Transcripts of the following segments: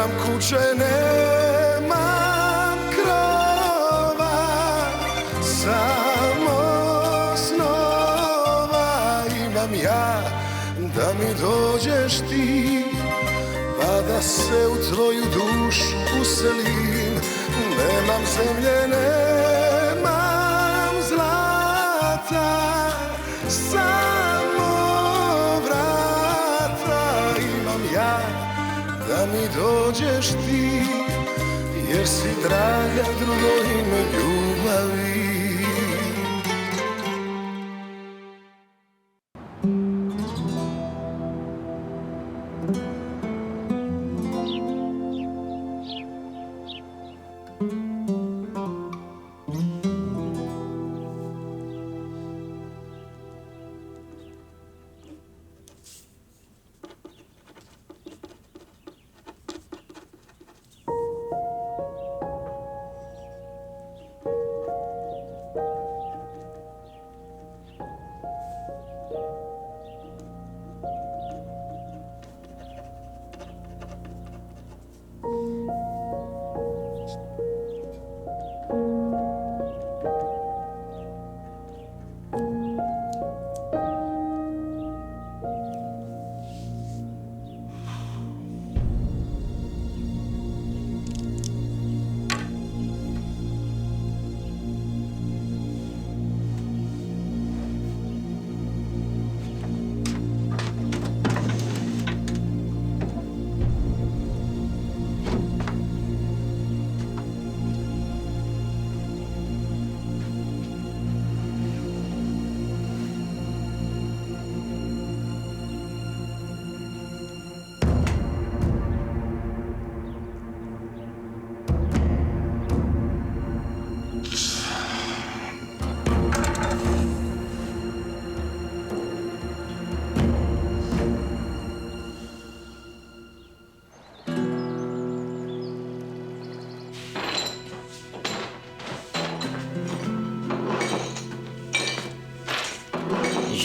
Nemam kuće, nemam krova, samo snova imam ja, da mi dođeš ti, pa da se u tvoju dušu uselim. Nemam zemlje, nemam zlata, samo vrata imam ja, da mi dođeš ti, jer si draga drugo ime ljubavi.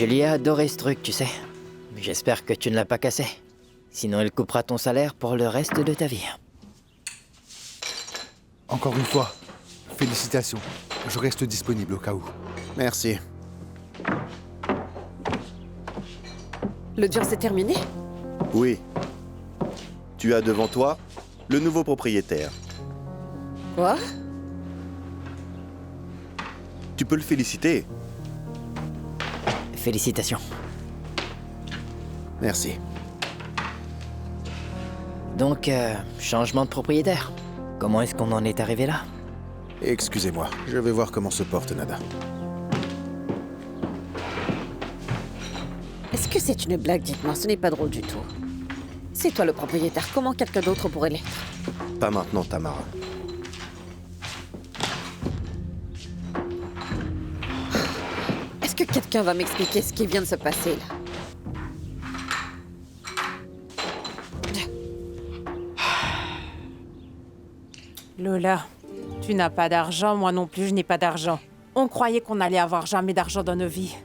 Julie a adoré ce truc, tu sais. J'espère que tu ne l'as pas cassé. Sinon, elle coupera ton salaire pour le reste de ta vie. Encore une fois, félicitations. Je reste disponible au cas où. Merci. L'audience est terminée? Oui. Tu as devant toi le nouveau propriétaire. Quoi? Tu peux le féliciter. Félicitations. Merci. Donc, changement de propriétaire. Comment est-ce qu'on en est arrivé là? Excusez-moi, je vais voir comment se porte Nada. Est-ce que c'est une blague? Dites-moi, ce n'est pas drôle du tout. C'est toi le propriétaire, comment quelqu'un d'autre pourrait l'être? Pas maintenant, Tamara. Est-ce que quelqu'un va m'expliquer ce qui vient de se passer là? Lola, tu n'as pas d'argent, moi non plus, je n'ai pas d'argent. On croyait qu'on allait avoir jamais d'argent dans nos vies.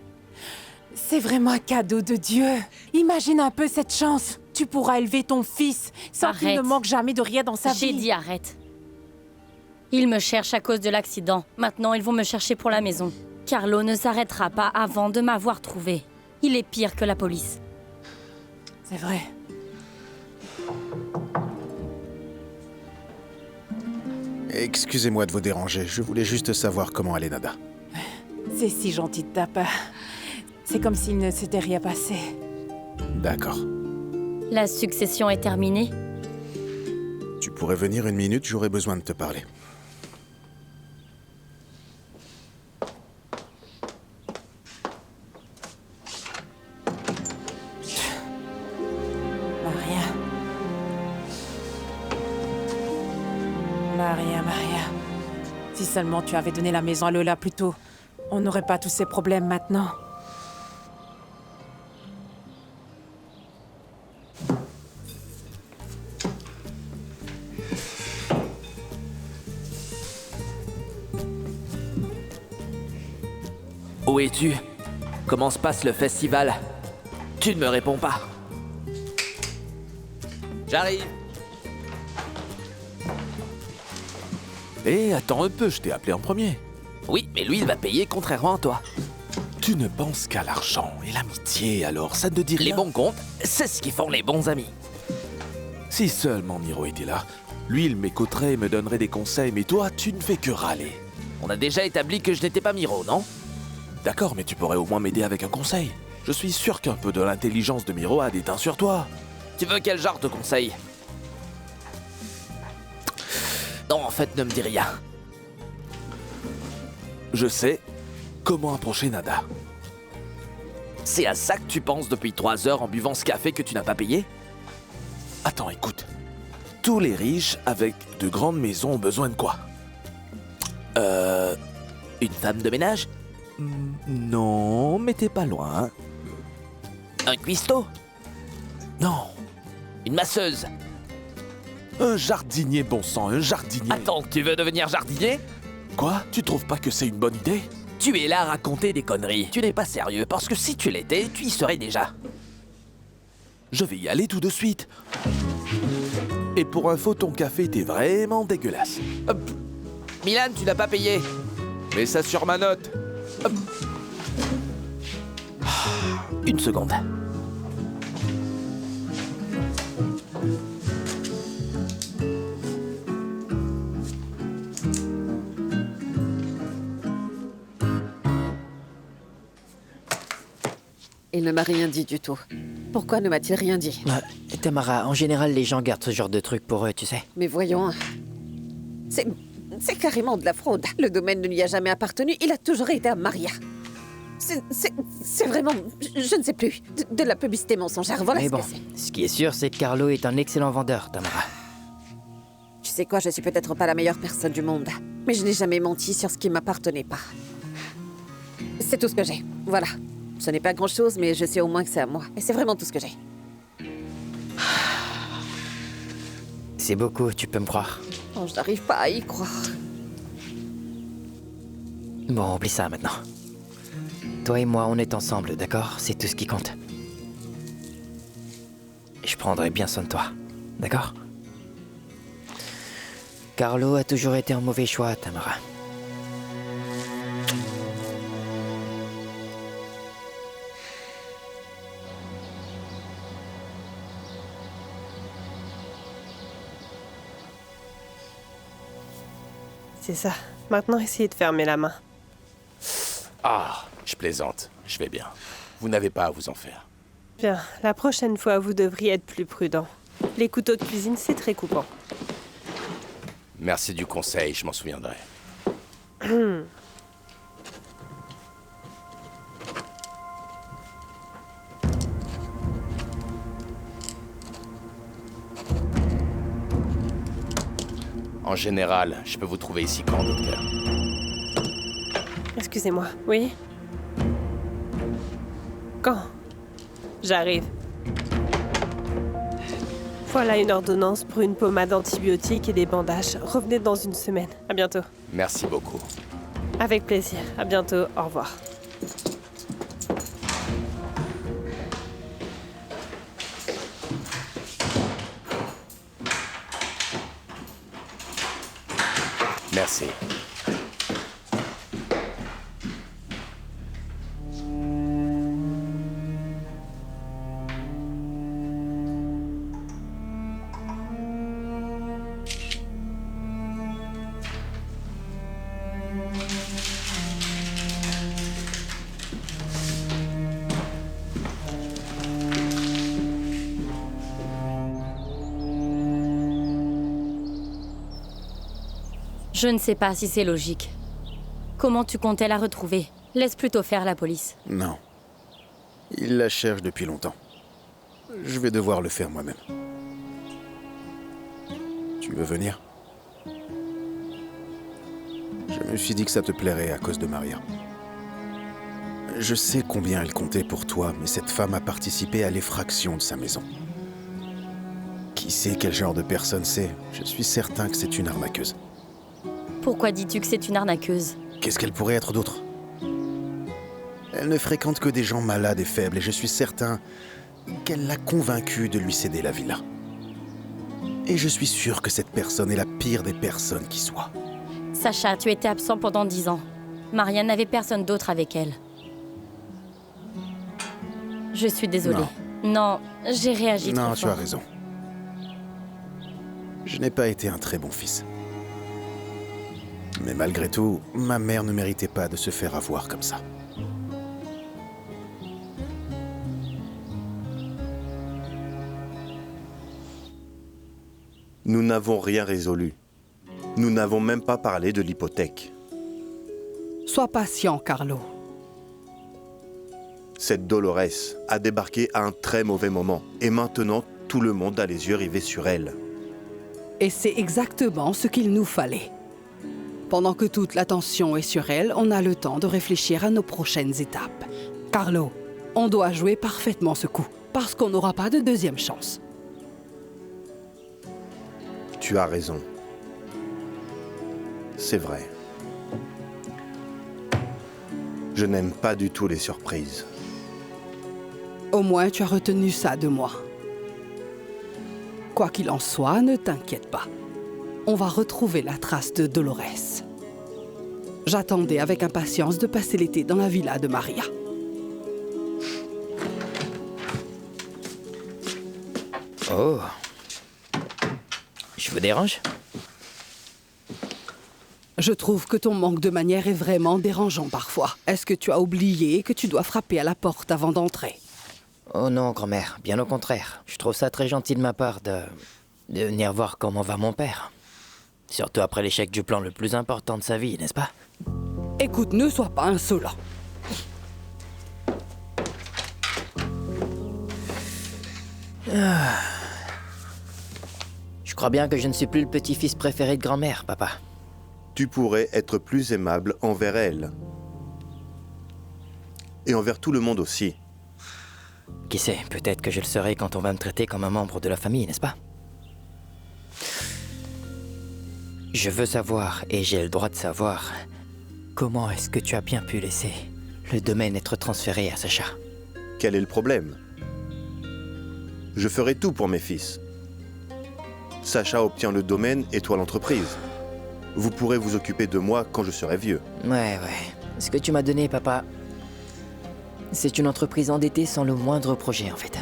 C'est vraiment un cadeau de Dieu. Imagine un peu cette chance. Tu pourras élever ton fils sans qu'il ne manque jamais de rien dans sa vie. J'ai dit arrête. Ils me cherchent à cause de l'accident. Maintenant, ils vont me chercher pour la maison. Carlo ne s'arrêtera pas avant de m'avoir trouvé. Il est pire que la police. C'est vrai. Excusez-moi de vous déranger, je voulais juste savoir comment allait Nada. C'est si gentil de ta part. C'est comme s'il ne s'était rien passé. D'accord. La succession est terminée? Tu pourrais venir une minute, j'aurais besoin de te parler. Maria. Si seulement tu avais donné la maison à Lola plus tôt, on n'aurait pas tous ces problèmes maintenant. Où es-tu? Comment se passe le festival? Tu ne me réponds pas. J'arrive. Hé, attends un peu, je t'ai appelé en premier. Oui, mais lui, il va payer contrairement à toi. Tu ne penses qu'à l'argent et l'amitié, alors ça ne te dit rien? Les bons comptes, c'est ce qui font les bons amis. Si seulement Miro était là, lui, il m'écouterait et me donnerait des conseils, mais toi, tu ne fais que râler. On a déjà établi que je n'étais pas Miro, non? D'accord, mais tu pourrais au moins m'aider avec un conseil. Je suis sûr qu'un peu de l'intelligence de Miro a déteint sur toi. Tu veux quel genre de conseil? Non, en fait, ne me dis rien. Je sais comment approcher Nada. C'est à ça que tu penses depuis 3 heures en buvant ce café que tu n'as pas payé? Attends, écoute. Tous les riches avec de grandes maisons ont besoin de quoi? Une femme de ménage? Non, mais t'es pas loin. Un cuistot? Non, Une masseuse? un jardinier, bon sang, un jardinier. Attends, tu veux devenir jardinier? Quoi? Tu trouves pas que c'est une bonne idée? Tu es là à raconter des conneries. Tu n'es pas sérieux, parce que si tu l'étais, tu y serais déjà. Je vais y aller tout de suite. Et pour info, ton café était vraiment dégueulasse. Hop. Milan, tu n'as pas payé. Mets ça sur ma note. Hop. Une seconde. Il ne m'a rien dit du tout. Pourquoi ne m'a-t-il rien dit? Tamara, en général, les gens gardent ce genre de trucs pour eux, tu sais. Mais voyons... C'est carrément de la fraude. Le domaine ne lui a jamais appartenu, il a toujours été à Maria. C'est vraiment... Je ne sais plus. De la publicité mensongère, voilà Mais ce bon, que c'est. ce qui est sûr, c'est que Carlo est un excellent vendeur, Tamara. Tu sais quoi, je suis peut-être pas la meilleure personne du monde, mais je n'ai jamais menti sur ce qui m'appartenait pas. C'est tout ce que j'ai, voilà. Ce n'est pas grand-chose, mais je sais au moins que c'est à moi. Et c'est vraiment tout ce que j'ai. C'est beaucoup, tu peux me croire. Oh, je n'arrive pas à y croire. Bon, oublie ça maintenant. Toi et moi, on est ensemble, d'accord? C'est tout ce qui compte. Et je prendrai bien soin de toi, d'accord? Carlo a toujours été un mauvais choix, Tamara. C'est ça. Maintenant, essayez de fermer la main. Ah, je plaisante. Je vais bien. Vous n'avez pas à vous en faire. Bien, la prochaine fois, vous devriez être plus prudent. Les couteaux de cuisine, c'est très coupant. Merci du conseil, je m'en souviendrai. En général, je peux vous trouver ici quand, docteur? Excusez-moi, oui? Quand? J'arrive. Voilà une ordonnance pour une pommade antibiotique et des bandages. Revenez dans une semaine. À bientôt. Merci beaucoup. Avec plaisir. À bientôt. Au revoir. Merci. Je ne sais pas si c'est logique. Comment tu comptais la retrouver? Laisse plutôt faire la police. Non. Il la cherche depuis longtemps. Je vais devoir le faire moi-même. Tu veux venir? Je me suis dit que ça te plairait à cause de Maria. Je sais combien elle comptait pour toi, mais cette femme a participé à l'effraction de sa maison. Qui sait quel genre de personne c'est? Je suis certain que c'est une arnaqueuse. Pourquoi dis-tu que c'est une arnaqueuse? Qu'est-ce qu'elle pourrait être d'autre? Elle ne fréquente que des gens malades et faibles, et je suis certain qu'elle l'a convaincu de lui céder la villa. Et je suis sûr que cette personne est la pire des personnes qui soit. Sacha, tu étais absent pendant 10 ans. Maria n'avait personne d'autre avec elle. Je suis désolée. Non, j'ai réagi trop Non, fort. tu as raison. Je n'ai pas été un très bon fils. Mais malgré tout, ma mère ne méritait pas de se faire avoir comme ça. Nous n'avons rien résolu. Nous n'avons même pas parlé de l'hypothèque. Sois patient, Carlo. Cette Dolores a débarqué à un très mauvais moment. Et maintenant, tout le monde a les yeux rivés sur elle. Et c'est exactement ce qu'il nous fallait. Pendant que toute l'attention est sur elle, on a le temps de réfléchir à nos prochaines étapes. Carlo, on doit jouer parfaitement ce coup, parce qu'on n'aura pas de deuxième chance. Tu as raison. C'est vrai. Je n'aime pas du tout les surprises. Au moins, tu as retenu ça de moi. Quoi qu'il en soit, ne t'inquiète pas. On va retrouver la trace de Dolores. J'attendais avec impatience de passer l'été dans la villa de Maria. Oh. Je vous dérange? Je trouve que ton manque de manière est vraiment dérangeant parfois. Est-ce que tu as oublié que tu dois frapper à la porte avant d'entrer? Oh non, grand-mère, bien au contraire. Je trouve ça très gentil de ma part de venir voir comment va mon père. Surtout après l'échec du plan le plus important de sa vie, n'est-ce pas? Écoute, ne sois pas insolent. Je crois bien que je ne suis plus le petit-fils préféré de grand-mère, papa. Tu pourrais être plus aimable envers elle. Et envers tout le monde aussi. Qui sait, peut-être que je le serai quand on va me traiter comme un membre de la famille, n'est-ce pas? Je veux savoir, et j'ai le droit de savoir, comment est-ce que tu as bien pu laisser le domaine être transféré à Sacha? Quel est le problème? Je ferai tout pour mes fils. Sacha obtient le domaine et toi l'entreprise. Vous pourrez vous occuper de moi quand je serai vieux. Ouais. Ce que tu m'as donné, papa, c'est une entreprise endettée sans le moindre projet, en fait.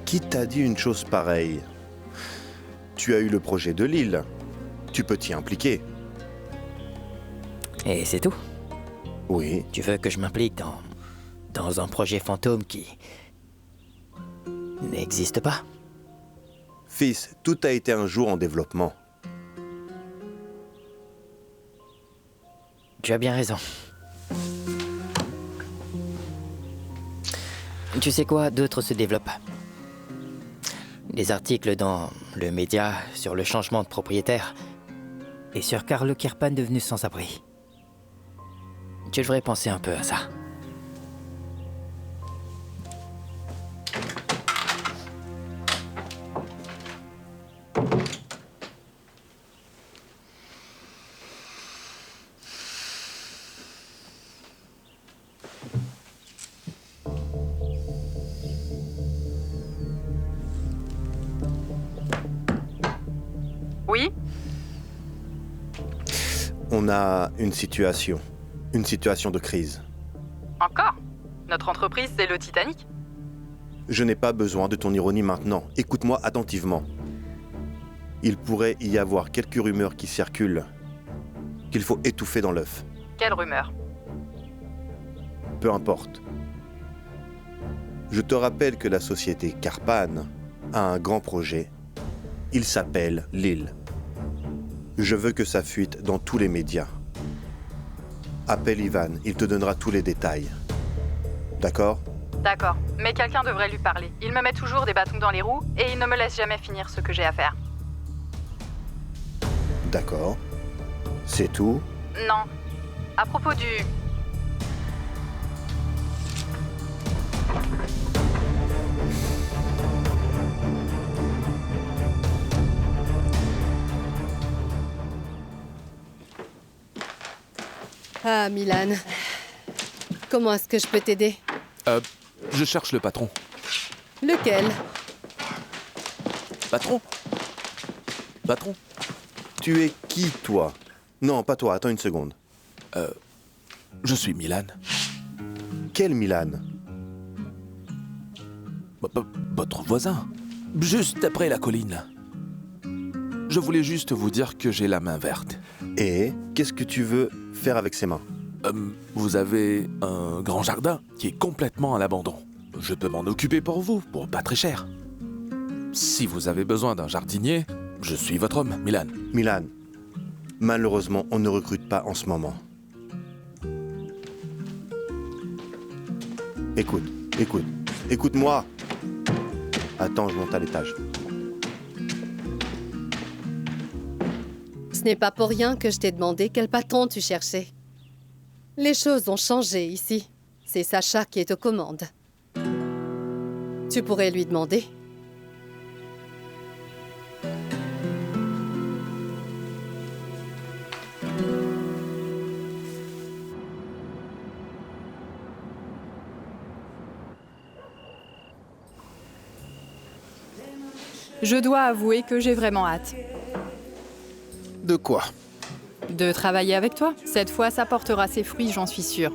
Qui t'a dit une chose pareille? Tu as eu le projet de l'île. Tu peux t'y impliquer. Et c'est tout? Oui. Tu veux que je m'implique dans un projet fantôme qui n'existe pas? Fils, tout a été un jour en développement. Tu as bien raison. Tu sais quoi, d'autres se développent. Des articles dans le média sur le changement de propriétaire et sur Carlo Kirpan devenu sans-abri. Tu devrais penser un peu à ça. Oui? On a une situation de crise. Encore? Notre entreprise, c'est le Titanic? Je n'ai pas besoin de ton ironie maintenant. Écoute-moi attentivement. Il pourrait y avoir quelques rumeurs qui circulent, qu'il faut étouffer dans l'œuf. Quelle rumeur? Peu importe. Je te rappelle que la société Karpan a un grand projet. Il s'appelle l'île. Je veux que ça fuite dans tous les médias. Appelle Ivan, il te donnera tous les détails. D'accord? D'accord, mais quelqu'un devrait lui parler. Il me met toujours des bâtons dans les roues et il ne me laisse jamais finir ce que j'ai à faire. D'accord. C'est tout? Non. À propos du... Ah, Milan. Comment est-ce que je peux t'aider? Je cherche le patron. Lequel? Patron? Patron? Tu es qui, toi? Non, pas toi, attends une seconde. Je suis Milan. Quel Milan? Votre voisin. Juste après la colline. Je voulais juste vous dire que j'ai la main verte. Et qu'est-ce que tu veux faire avec ces mains? Vous avez un grand jardin qui est complètement à l'abandon. Je peux m'en occuper pour vous, pour pas très cher. Si vous avez besoin d'un jardinier, je suis votre homme, Milan. Milan, malheureusement, on ne recrute pas en ce moment. Écoute-moi. Attends, je monte à l'étage. Ce n'est pas pour rien que je t'ai demandé quel patron tu cherchais. Les choses ont changé ici. C'est Sacha qui est aux commandes. Tu pourrais lui demander. Je dois avouer que j'ai vraiment hâte. De quoi? De travailler avec toi. Cette fois, ça portera ses fruits, j'en suis sûre.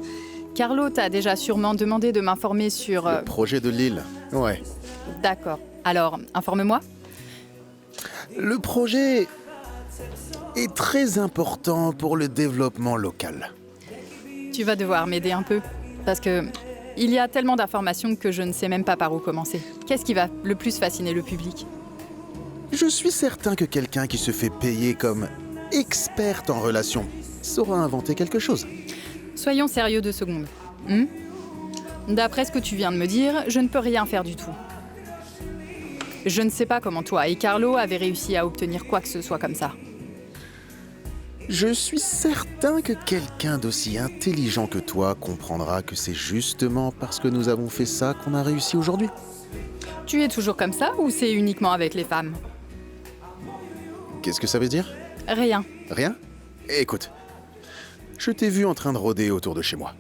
Carlo t'a déjà sûrement demandé de m'informer sur... Le projet de l'île, ouais. D'accord. Alors, informe-moi. Le projet est très important pour le développement local. Tu vas devoir m'aider un peu. Parce que il y a tellement d'informations que je ne sais même pas par où commencer. Qu'est-ce qui va le plus fasciner le public? Je suis certain que quelqu'un qui se fait payer comme experte en relations saura inventer quelque chose. Soyons sérieux 2 secondes. D'après ce que tu viens de me dire, je ne peux rien faire du tout. Je ne sais pas comment toi et Carlo avez réussi à obtenir quoi que ce soit comme ça. Je suis certain que quelqu'un d'aussi intelligent que toi comprendra que c'est justement parce que nous avons fait ça qu'on a réussi aujourd'hui. Tu es toujours comme ça ou c'est uniquement avec les femmes? Qu'est-ce que ça veut dire? Rien. Rien? Écoute, je t'ai vu en train de rôder autour de chez moi.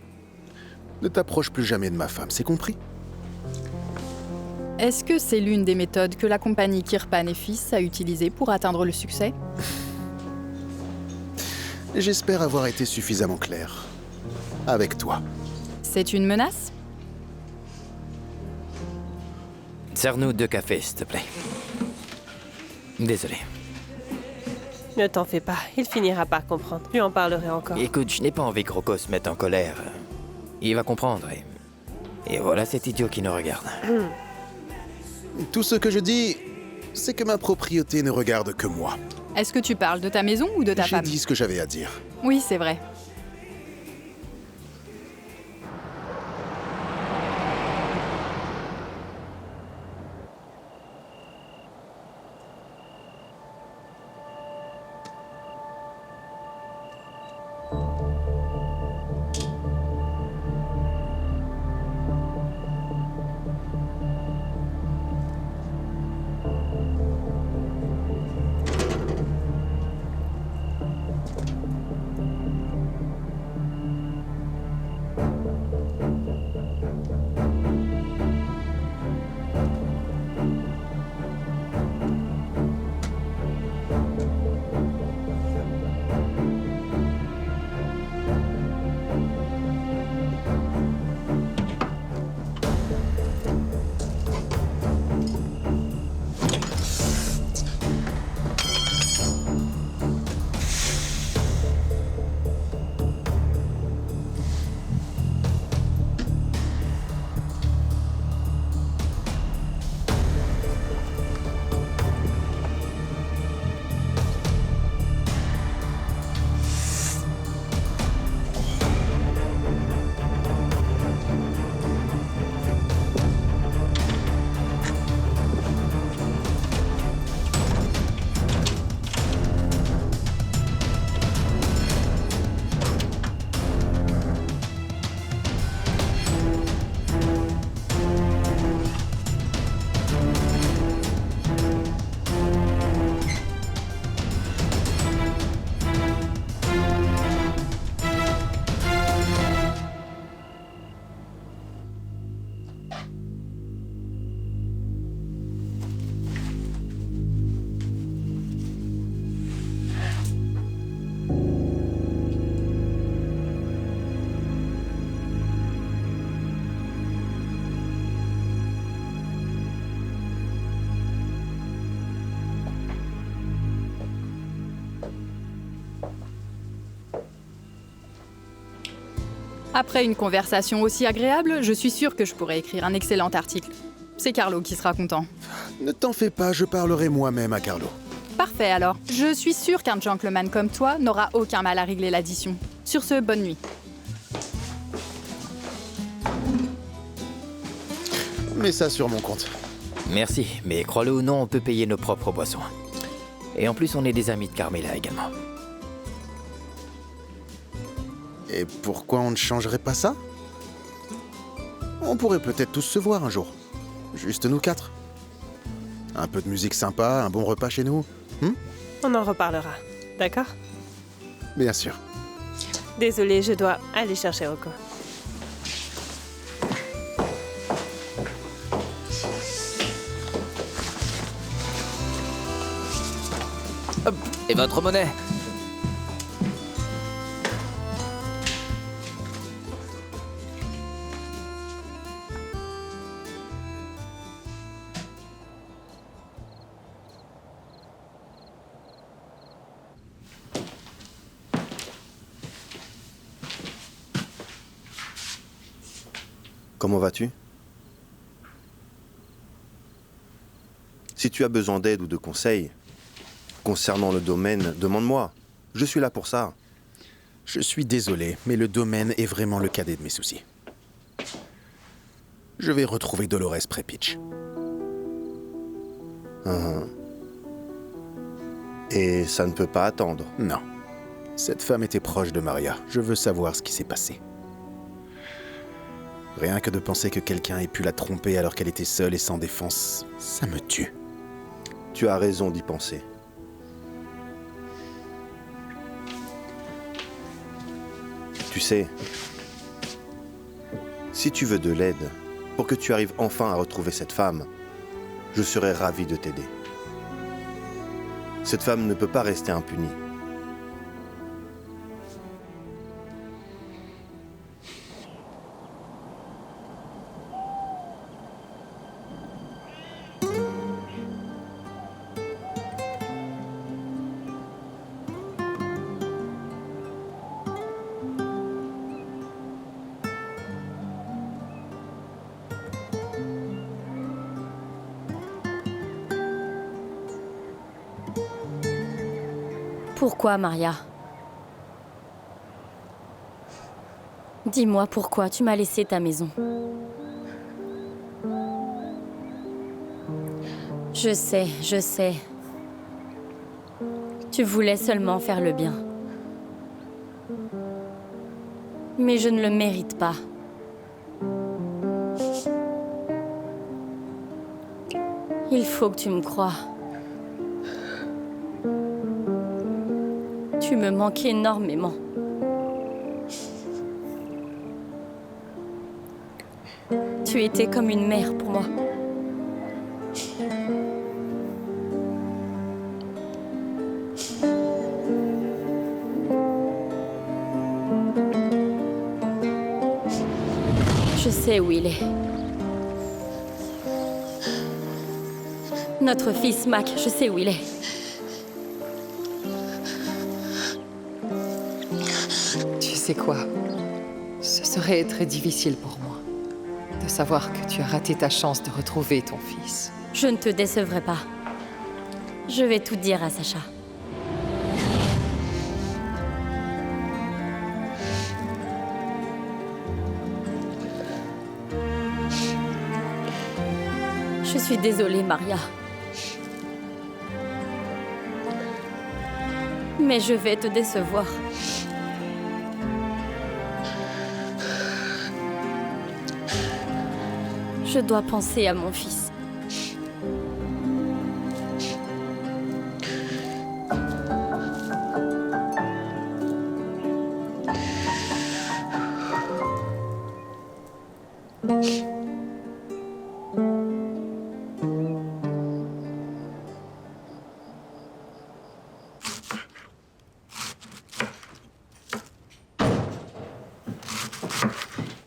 Ne t'approche plus jamais de ma femme, c'est compris? Est-ce que c'est l'une des méthodes que la compagnie Kirpan et Fils a utilisées pour atteindre le succès? J'espère avoir été suffisamment clair. Avec toi. C'est une menace? Sers-nous 2 cafés, s'il te plaît. Désolé. Ne t'en fais pas, il finira par comprendre. Tu en parlerai encore. Écoute, je n'ai pas envie que Rocco se mette en colère. Il va comprendre et voilà cet idiot qui nous regarde. Tout ce que je dis, c'est que ma propriété ne regarde que moi. Est-ce que tu parles de ta maison ou de ta femme? J'ai dit ce que j'avais à dire. Oui, c'est vrai. Après une conversation aussi agréable, je suis sûre que je pourrais écrire un excellent article. C'est Carlo qui sera content. Ne t'en fais pas, je parlerai moi-même à Carlo. Parfait alors. Je suis sûre qu'un gentleman comme toi n'aura aucun mal à régler l'addition. Sur ce, bonne nuit. Mets ça sur mon compte. Merci, mais crois-le ou non, on peut payer nos propres boissons. Et en plus, on est des amis de Carmela également. Et pourquoi on ne changerait pas ça? On pourrait peut-être tous se voir un jour. Juste nous 4. Un peu de musique sympa, un bon repas chez nous. On en reparlera, d'accord? Bien sûr. Désolée, je dois aller chercher Rocco. Hop, et votre monnaie? Comment vas-tu? Si tu as besoin d'aide ou de conseils concernant le domaine, demande-moi. Je suis là pour ça. Je suis désolé, mais le domaine est vraiment le cadet de mes soucis. Je vais retrouver Dolores Prepitch. Et ça ne peut pas attendre. Non. Cette femme était proche de Maria. Je veux savoir ce qui s'est passé. Rien que de penser que quelqu'un ait pu la tromper alors qu'elle était seule et sans défense, ça me tue. Tu as raison d'y penser. Tu sais, si tu veux de l'aide, pour que tu arrives enfin à retrouver cette femme, je serais ravi de t'aider. Cette femme ne peut pas rester impunie. Pourquoi, Maria? Dis-moi pourquoi tu m'as laissé ta maison. Je sais. Tu voulais seulement faire le bien. Mais je ne le mérite pas. Il faut que tu me croies. Tu me manques énormément. Tu étais comme une mère pour moi. Je sais où il est. Notre fils Mac, je sais où il est. Tu sais quoi? Ce serait très difficile pour moi de savoir que tu as raté ta chance de retrouver ton fils. Je ne te décevrai pas. Je vais tout dire à Sacha. Je suis désolée, Maria. Mais je vais te décevoir. Je dois penser à mon fils.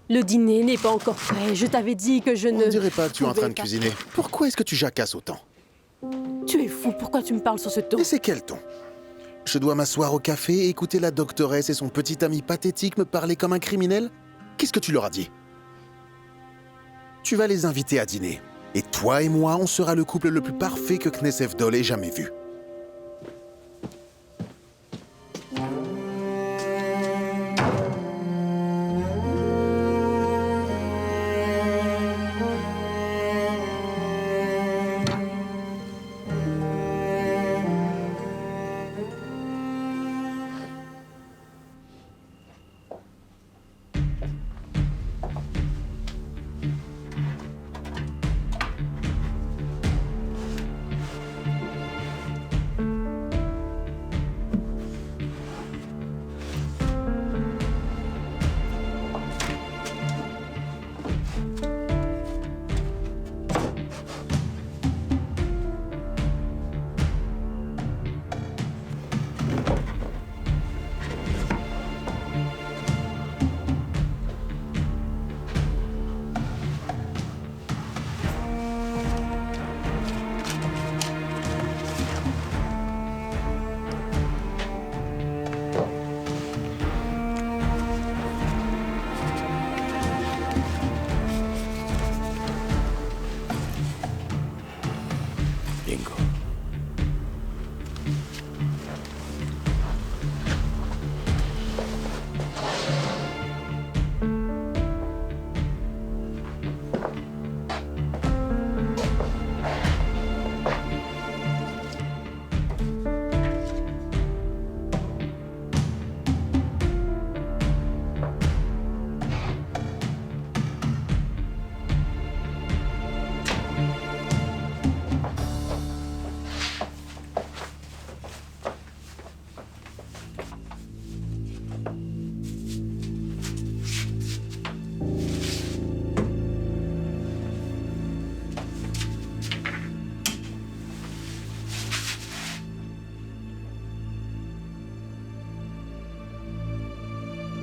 Le dîner n'est pas encore prêt. Je t'avais dit que je ne... On dirait pas que tu es en train de cuisiner. Pourquoi est-ce que tu jacasses autant? Tu es fou, pourquoi tu me parles sur ce ton? Et c'est quel ton? Je dois m'asseoir au café et écouter la doctoresse et son petit ami pathétique me parler comme un criminel? Qu'est-ce que tu leur as dit? Tu vas les inviter à dîner. Et toi et moi, on sera le couple le plus parfait que Knesef Dol ait jamais vu.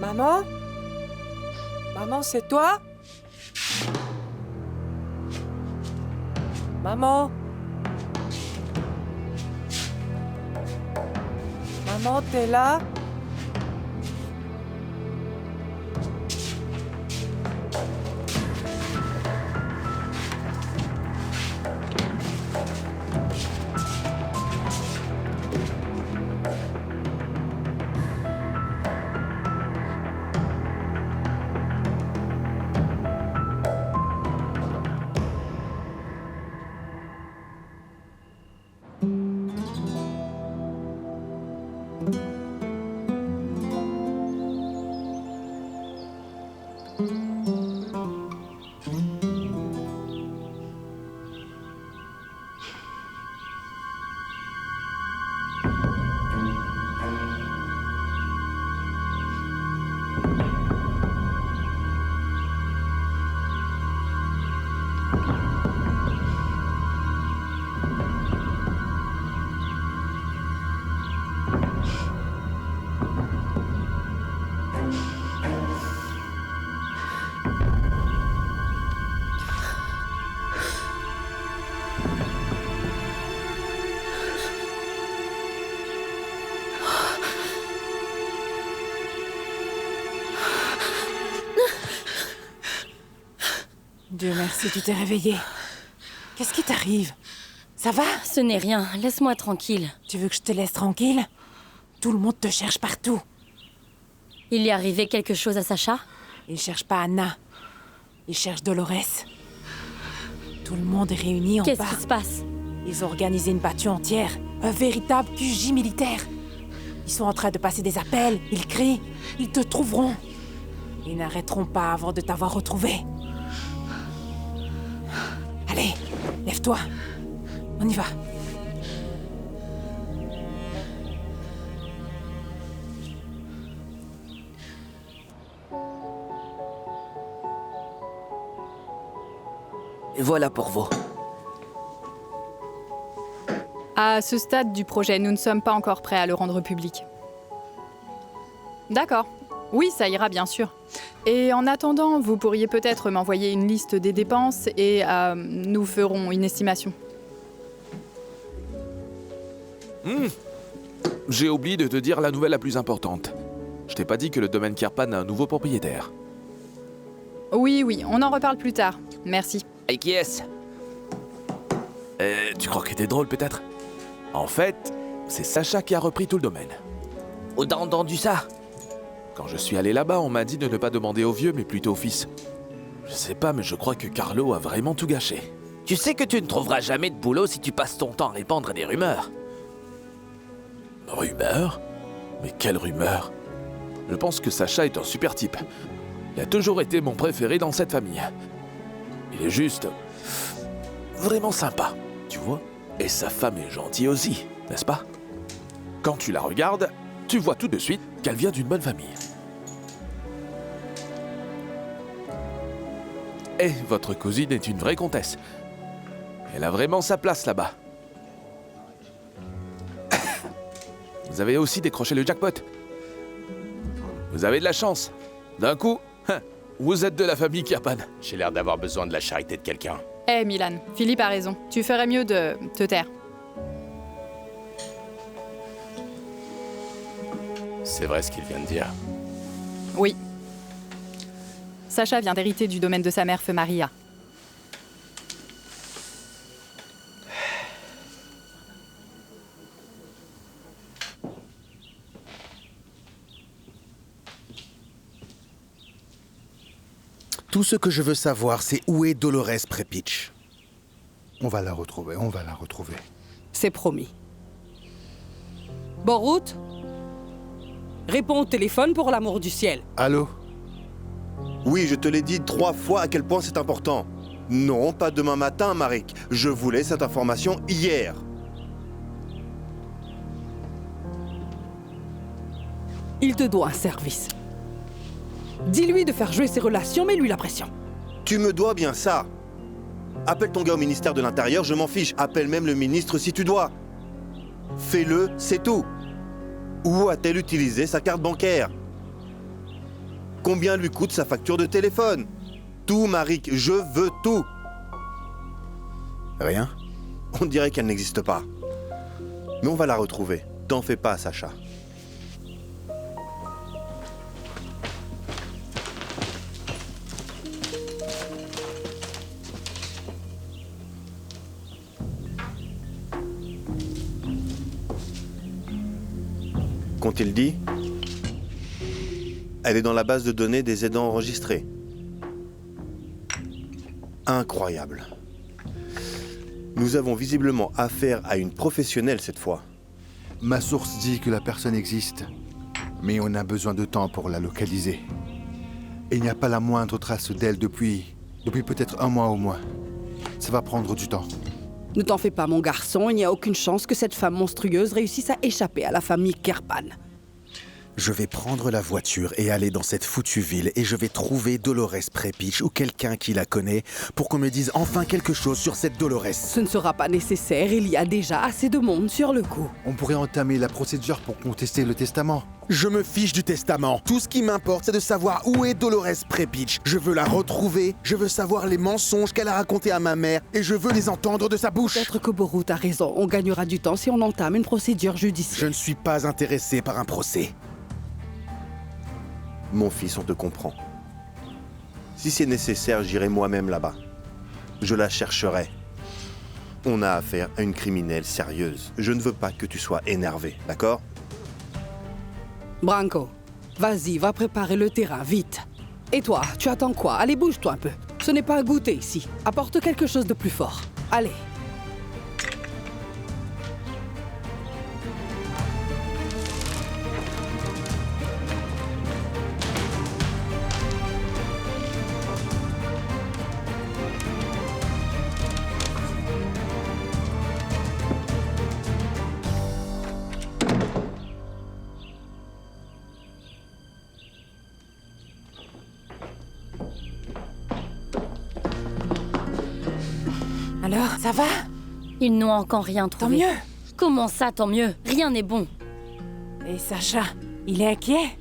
Maman? Maman, c'est toi? Maman? Maman, t'es là? Dieu merci, tu t'es réveillée. Qu'est-ce qui t'arrive? Ça va? Ce n'est rien, laisse-moi tranquille. Tu veux que je te laisse tranquille? Tout le monde te cherche partout. Il est arrivé quelque chose à Sacha? Il cherche pas Anna. Il cherche Dolores. Tout le monde est réuni en bas. Qu'est-ce qui se passe? Ils ont organisé une battue entière. Un véritable QJ militaire. Ils sont en train de passer des appels. Ils crient. Ils te trouveront. Ils n'arrêteront pas avant de t'avoir retrouvé. Allez, lève-toi. On y va. Et voilà pour vous. À ce stade du projet, nous ne sommes pas encore prêts à le rendre public. D'accord. Oui, ça ira bien sûr. Et en attendant, vous pourriez peut-être m'envoyer une liste des dépenses et nous ferons une estimation. J'ai oublié de te dire la nouvelle la plus importante. Je t'ai pas dit que le domaine Kirpan a un nouveau propriétaire. Oui, on en reparle plus tard. Merci. Et qui est-ce? Tu crois que t'es drôle peut-être? En fait, c'est Sacha qui a repris tout le domaine. Où t'as entendu ça? Quand je suis allé là-bas, on m'a dit de ne pas demander au vieux, mais plutôt au fils. Je sais pas, mais je crois que Carlo a vraiment tout gâché. Tu sais que tu ne trouveras jamais de boulot si tu passes ton temps à répandre des rumeurs. Rumeurs? Mais quelle rumeur? Je pense que Sacha est un super type. Il a toujours été mon préféré dans cette famille. Il est juste... vraiment sympa, tu vois? Et sa femme est gentille aussi, n'est-ce pas? Quand tu la regardes, tu vois tout de suite qu'elle vient d'une bonne famille. Et votre cousine est une vraie comtesse. Elle a vraiment sa place là-bas. Vous avez aussi décroché le jackpot. Vous avez de la chance. D'un coup, vous êtes de la famille Kirpan. J'ai l'air d'avoir besoin de la charité de quelqu'un. Eh Milan, Philippe a raison. Tu ferais mieux de te taire. C'est vrai ce qu'il vient de dire. Oui. Sacha vient d'hériter du domaine de sa mère, Feu Maria. Tout ce que je veux savoir, c'est où est Dolores Prepitch. On va la retrouver, on va la retrouver. C'est promis. Borut, réponds au téléphone pour l'amour du ciel. Allô? Oui, je te l'ai dit 3 fois à quel point c'est important. Non, pas demain matin, Marik. Je voulais cette information hier. Il te doit un service. Dis-lui de faire jouer ses relations, mets-lui la pression. Tu me dois bien ça. Appelle ton gars au ministère de l'Intérieur, je m'en fiche. Appelle même le ministre si tu dois. Fais-le, c'est tout. Où a-t-elle utilisé sa carte bancaire? Combien lui coûte sa facture de téléphone? Tout, Marik, je veux tout. Rien? On dirait qu'elle n'existe pas. Mais on va la retrouver. T'en fais pas, Sacha. Qu'ont-ils dit? Elle est dans la base de données des aidants enregistrés. Incroyable. Nous avons visiblement affaire à une professionnelle cette fois. Ma source dit que la personne existe, mais on a besoin de temps pour la localiser. Et il n'y a pas la moindre trace d'elle depuis peut-être 1 mois au moins. Ça va prendre du temps. Ne t'en fais pas, mon garçon, il n'y a aucune chance que cette femme monstrueuse réussisse à échapper à la famille Kirpan. Je vais prendre la voiture et aller dans cette foutue ville et je vais trouver Dolores Prepitch ou quelqu'un qui la connaît pour qu'on me dise enfin quelque chose sur cette Dolores. Ce ne sera pas nécessaire, il y a déjà assez de monde sur le coup. On pourrait entamer la procédure pour contester le testament. Je me fiche du testament. Tout ce qui m'importe, c'est de savoir où est Dolores Prepitch. Je veux la retrouver, je veux savoir les mensonges qu'elle a racontés à ma mère et je veux les entendre de sa bouche. Peut-être que Borut a raison, on gagnera du temps si on entame une procédure judiciaire. Je ne suis pas intéressé par un procès. Mon fils, on te comprend. Si c'est nécessaire, j'irai moi-même là-bas. Je la chercherai. On a affaire à une criminelle sérieuse. Je ne veux pas que tu sois énervé, d'accord? Branco, vas-y, va préparer le terrain, vite. Et toi, tu attends quoi? Allez, bouge-toi un peu. Ce n'est pas à goûter ici. Apporte quelque chose de plus fort. Allez. Alors, ça va? Ils n'ont encore rien trouvé. Tant mieux. Comment ça, tant mieux? Rien n'est bon. Et Sacha, il est inquiet?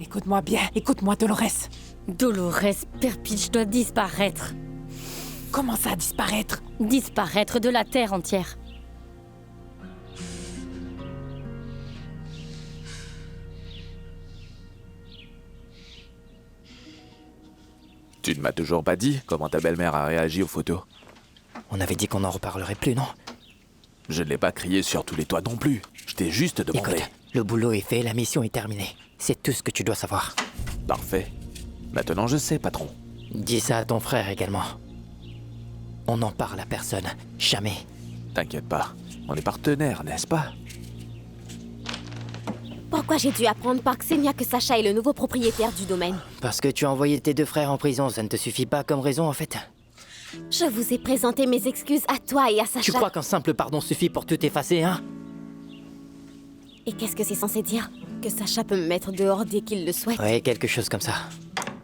Écoute-moi bien, écoute-moi, Dolores. Dolores Prepitch doit disparaître. Comment ça, disparaître? Disparaître de la Terre entière. Tu ne m'as toujours pas dit comment ta belle-mère a réagi aux photos. On avait dit qu'on n'en reparlerait plus, non? Je ne l'ai pas crié sur tous les toits non plus. Je t'ai juste demandé. Écoute, le boulot est fait, la mission est terminée. C'est tout ce que tu dois savoir. Parfait. Maintenant je sais, patron. Dis ça à ton frère également. On n'en parle à personne. Jamais. T'inquiète pas. On est partenaires, n'est-ce pas? Pourquoi j'ai dû apprendre par Xenia que Sacha est le nouveau propriétaire du domaine? Parce que tu as envoyé tes 2 frères en prison, ça ne te suffit pas comme raison en fait. Je vous ai présenté mes excuses à toi et à Sacha. Tu crois qu'un simple pardon suffit pour tout effacer, hein? Et qu'est-ce que c'est censé dire? Que Sacha peut me mettre dehors dès qu'il le souhaite? Ouais, quelque chose comme ça.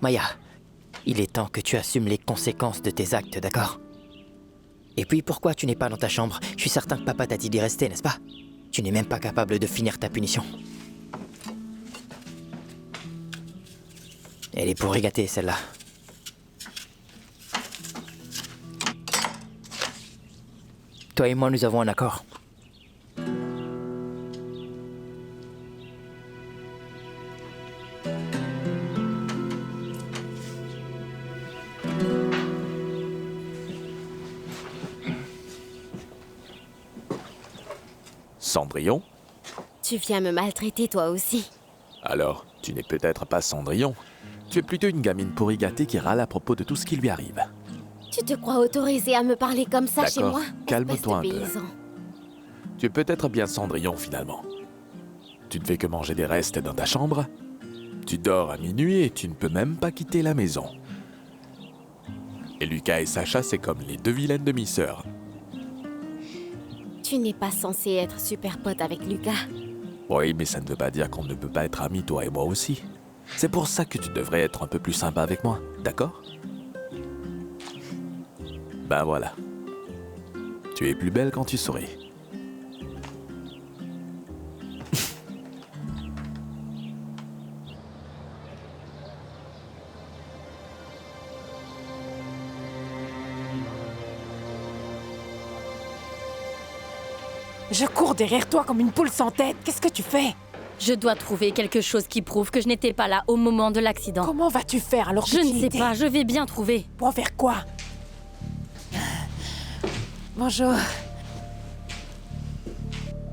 Maya, il est temps que tu assumes les conséquences de tes actes, d'accord? Et puis pourquoi tu n'es pas dans ta chambre? Je suis certain que papa t'a dit d'y rester, n'est-ce pas? Tu n'es même pas capable de finir ta punition. Elle est pourri gâtée, celle-là. Toi et moi, nous avons un accord. Cendrillon? Tu viens me maltraiter toi aussi. Alors, tu n'es peut-être pas Cendrillon. Tu es plutôt une gamine pourri gâtée qui râle à propos de tout ce qui lui arrive. Tu te crois autorisé à me parler comme ça chez moi? Calme-toi un peu. Paysan. Tu es peut-être bien Cendrillon finalement. Tu ne fais que manger des restes dans ta chambre. Tu dors à minuit et tu ne peux même pas quitter la maison. Et Lucas et Sacha, c'est comme les 2 vilaines demi-sœurs. Tu n'es pas censé être super pote avec Lucas. Oui, mais ça ne veut pas dire qu'on ne peut pas être amis, toi et moi aussi. C'est pour ça que tu devrais être un peu plus sympa avec moi, d'accord? Ben voilà. Tu es plus belle quand tu souris. Je cours derrière toi comme une poule sans tête. Qu'est-ce que tu fais? Je dois trouver quelque chose qui prouve que je n'étais pas là au moment de l'accident. Comment vas-tu faire alors que Je tu ne sais étais... pas, je vais bien trouver. Pour faire quoi? Bonjour.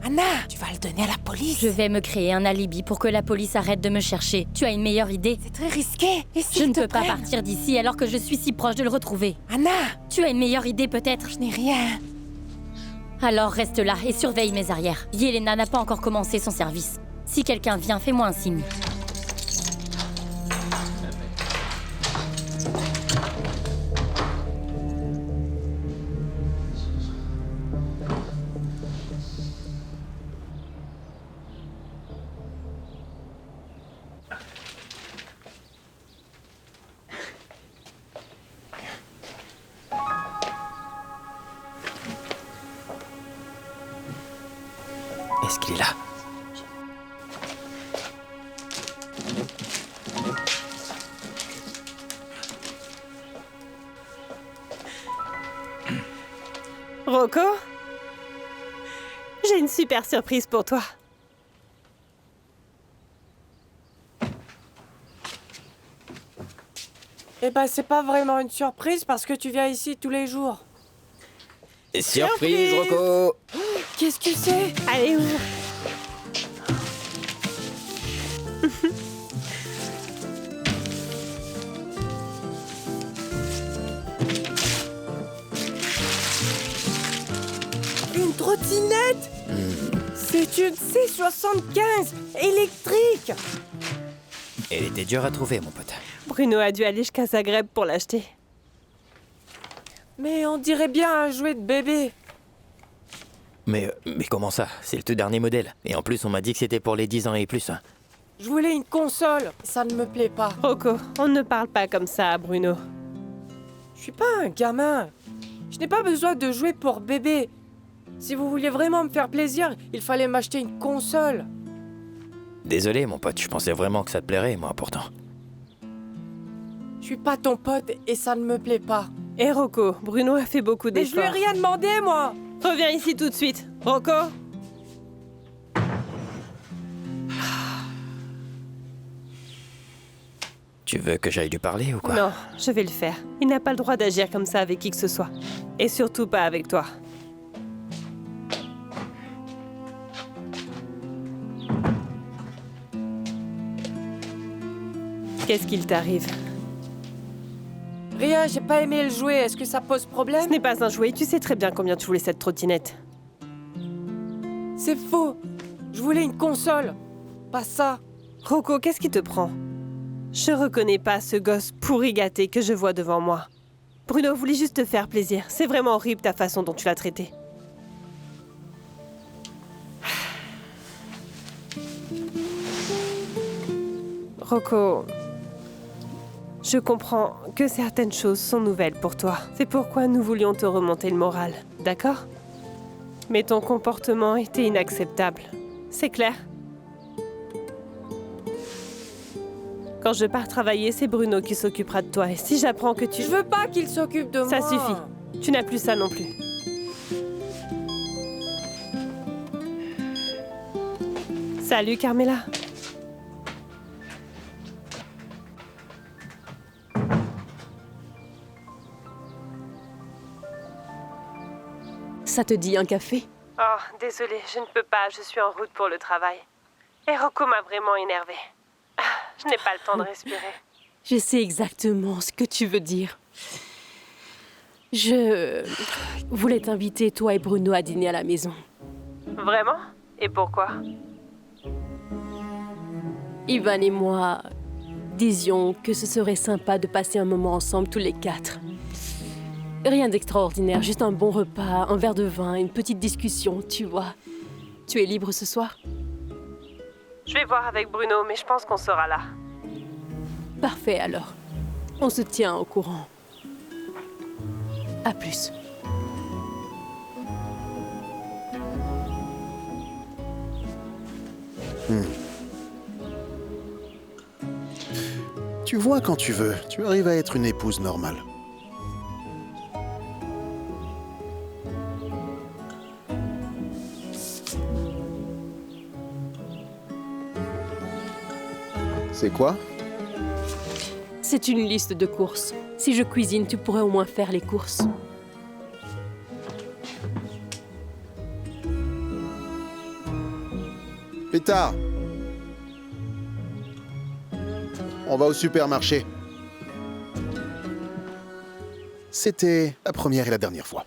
Anna, tu vas le donner à la police. Je vais me créer un alibi pour que la police arrête de me chercher. Tu as une meilleure idée? C'est très risqué. Et Je ne peux pas partir d'ici alors que je suis si proche de le retrouver. Anna! Tu as une meilleure idée peut-être? Je n'ai rien. Alors reste là et surveille mes arrières. Yelena n'a pas encore commencé son service. Si quelqu'un vient, fais-moi un signe. Est-ce qu'il est là? Rocco? J'ai une super surprise pour toi. Eh ben, c'est pas vraiment une surprise parce que tu viens ici tous les jours. Surprise, Rocco! Qu'est-ce que c'est? Allez, ouvre. Une trottinette? C'est une C75 électrique. Elle était dure à trouver, mon pote. Bruno a dû aller jusqu'à Zagreb pour l'acheter. Mais on dirait bien un jouet de bébé. Mais comment ça? C'est le tout dernier modèle. Et en plus, on m'a dit que c'était pour les 10 ans et plus. Hein. Je voulais une console. Ça ne me plaît pas. Rocco, on ne parle pas comme ça à Bruno. Je suis pas un gamin. Je n'ai pas besoin de jouer pour bébé. Si vous vouliez vraiment me faire plaisir, il fallait m'acheter une console. Désolé, mon pote. Je pensais vraiment que ça te plairait, moi, pourtant. Je suis pas ton pote et ça ne me plaît pas. Et Rocco, Bruno a fait beaucoup Mais je d'efforts. lui ai rien demandé, moi. Reviens ici tout de suite. Rocco? Tu veux que j'aille lui parler ou quoi? Non, je vais le faire. Il n'a pas le droit d'agir comme ça avec qui que ce soit. Et surtout pas avec toi. Qu'est-ce qu'il t'arrive? Rien, j'ai pas aimé le jouet. Est-ce que ça pose problème? Ce n'est pas un jouet, tu sais très bien combien tu voulais cette trottinette. C'est faux. Je voulais une console. Pas ça. Rocco, qu'est-ce qui te prend? Je reconnais pas ce gosse pourri gâté que je vois devant moi. Bruno voulait juste te faire plaisir. C'est vraiment horrible ta façon dont tu l'as traité. Rocco, je comprends que certaines choses sont nouvelles pour toi. C'est pourquoi nous voulions te remonter le moral, d'accord? Mais ton comportement était inacceptable. C'est clair? Quand je pars travailler, c'est Bruno qui s'occupera de toi. Et si j'apprends que tu... Je veux pas qu'il s'occupe de moi. Ça suffit. Tu n'as plus ça non plus. Salut, Carmela. Ça te dit un café? Oh, désolée, je ne peux pas. Je suis en route pour le travail. Et Rocco m'a vraiment énervée. Je n'ai pas le temps de respirer. Je sais exactement ce que tu veux dire. Je voulais t'inviter, toi et Bruno, à dîner à la maison. Vraiment? Et pourquoi? Ivan et moi disions que ce serait sympa de passer un moment ensemble tous les quatre. Rien d'extraordinaire, juste un bon repas, un verre de vin, une petite discussion, tu vois. Tu es libre ce soir? Je vais voir avec Bruno, mais je pense qu'on sera là. Parfait alors. On se tient au courant. À plus. Tu vois quand tu veux, tu arrives à être une épouse normale. C'est quoi? C'est une liste de courses. Si je cuisine, tu pourrais au moins faire les courses. Pétard! On va au supermarché. C'était la première et la dernière fois.